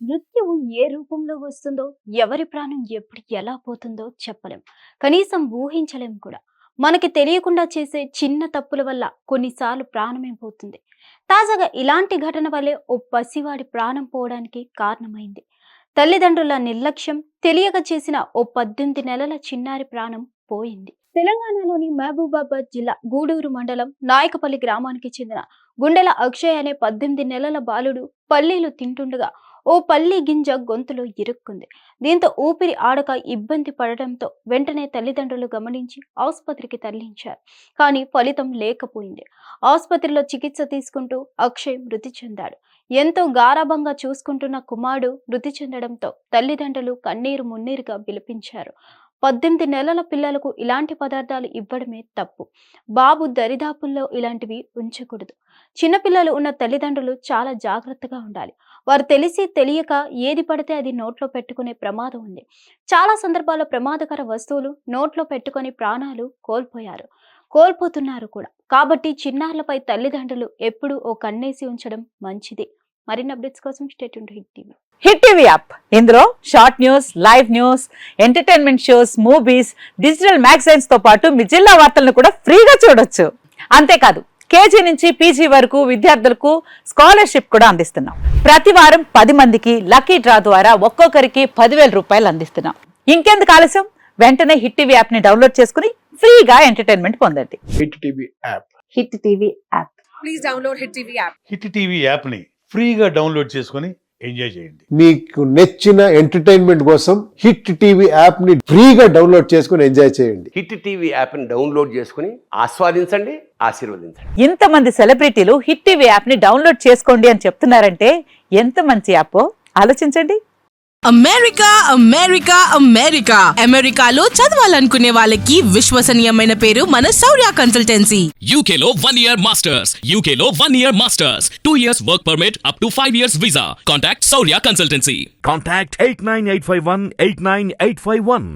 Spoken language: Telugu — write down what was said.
మృత్యువు ఏ రూపంలో వస్తుందో, ఎవరి ప్రాణం ఎప్పుడు ఎలా పోతుందో చెప్పలేం. కనీసం ఊహించలేం కూడా. మనకి తెలియకుండా చేసే చిన్న తప్పుల వల్ల కొన్నిసార్లు ప్రాణమే పోతుంది. తాజాగా ఇలాంటి ఘటన వల్లే ఓ పసివాడి ప్రాణం పోవడానికి కారణమైంది. తల్లిదండ్రుల నిర్లక్ష్యం తెలియక చేసిన ఓ 18 నెలల చిన్నారి ప్రాణం పోయింది. తెలంగాణలోని మహబూబాబాద్ జిల్లా గూడూరు మండలం నాయకపల్లి గ్రామానికి చెందిన గుండెల అక్షయ్ అనే 18 నెలల బాలుడు పల్లీలు తింటుండగా ఓ పల్లి గింజ గొంతులో ఇరుక్కుంది. దీంతో ఊపిరి ఆడక ఇబ్బంది పడటంతో వెంటనే తల్లిదండ్రులు గమనించి ఆసుపత్రికి తరలించారు. కానీ ఫలితం లేకపోయింది. ఆసుపత్రిలో చికిత్స తీసుకుంటూ అక్షయ్ మృతి చెందాడు. ఎంతో గారాబంగా చూసుకుంటున్న కుమారుడు మృతి చెందడంతో తల్లిదండ్రులు కన్నీరు మున్నీరుగా విలపించారు. 18 నెలల పిల్లలకు ఇలాంటి పదార్థాలు ఇవ్వడమే తప్పు. బాబు దరిదాపుల్లో ఇలాంటివి ఉంచకూడదు. చిన్నపిల్లలు ఉన్న తల్లిదండ్రులు చాలా జాగ్రత్తగా ఉండాలి. వారు తెలిసి తెలియక ఏది పడితే అది నోట్లో పెట్టుకునే ప్రమాదం ఉంది. చాలా సందర్భాల్లో ప్రమాదకర వస్తువులు నోట్లో పెట్టుకొని ప్రాణాలు కోల్పోతున్నారు కూడా. కాబట్టి చిన్నారులపై తల్లిదండ్రులు ఎప్పుడూ ఓ కన్నేసి ఉంచడం మంచిది. మరిన్ని అప్డేట్స్ కోసం stay tuned to Hit TV. Hit TV app ఇందులో short news, live news, entertainment shows, movies, digital magazines తో పాటు మీ జిల్లా వార్తలను కూడా ఫ్రీగా చూడొచ్చు. అంతేకాదు కేజీ నుంచి పీజీ వరకు విద్యార్థులకు స్కాలర్షిప్ కూడా అందిస్తున్నాం. ప్రతి వారం 10 మందికి లక్కీ డ్రా ద్వారా ఒక్కొక్కరికి 10,000 రూపాయలు అందిస్తున్నాం. ఇంకెందుకు ఆలస్యం, వెంటనే హిట్ టీవీ యాప్ ని డౌన్లోడ్ చేసుకుని ఫ్రీగా ఎంటర్టైన్మెంట్ పొందండి. Hit TV app. Hit TV app. Please download hit TV app. Hit TV యాప్ని ఫ్రీగా డౌన్లోడ్ చేసుకొని ఎంజాయ్ చేయండి. మీకు నచ్చిన ఎంటర్టైన్మెంట్ కోసం హిట్ టీవీ యాప్ ని ఫ్రీగా డౌన్లోడ్ చేసుకొని ఎంజాయ్ చేయండి. హిట్ టీవీ యాప్ని డౌన్లోడ్ చేసుకుని ఆస్వాదించండి, ఆశీర్వదించండి. ఇంతమంది సెలబ్రిటీలు హిట్ టీవీ యాప్ ని డౌన్లోడ్ చేసుకోండి అని చెప్తున్నారంటే ఎంత మంచి యాప్ ఆలోచించండి. అమెరికా అమెరికా అమెరికా అమెరికాలో చదవాలనుకునే వాళ్ళకి విశ్వసనీయమైన పేరు మన శౌర్య కన్సల్టెన్సీ. UK లో 1 year masters. UK లో 1 year masters. 2 years work permit up to 5 years visa. Contact Saurya Consultancy. Contact 89851 89851.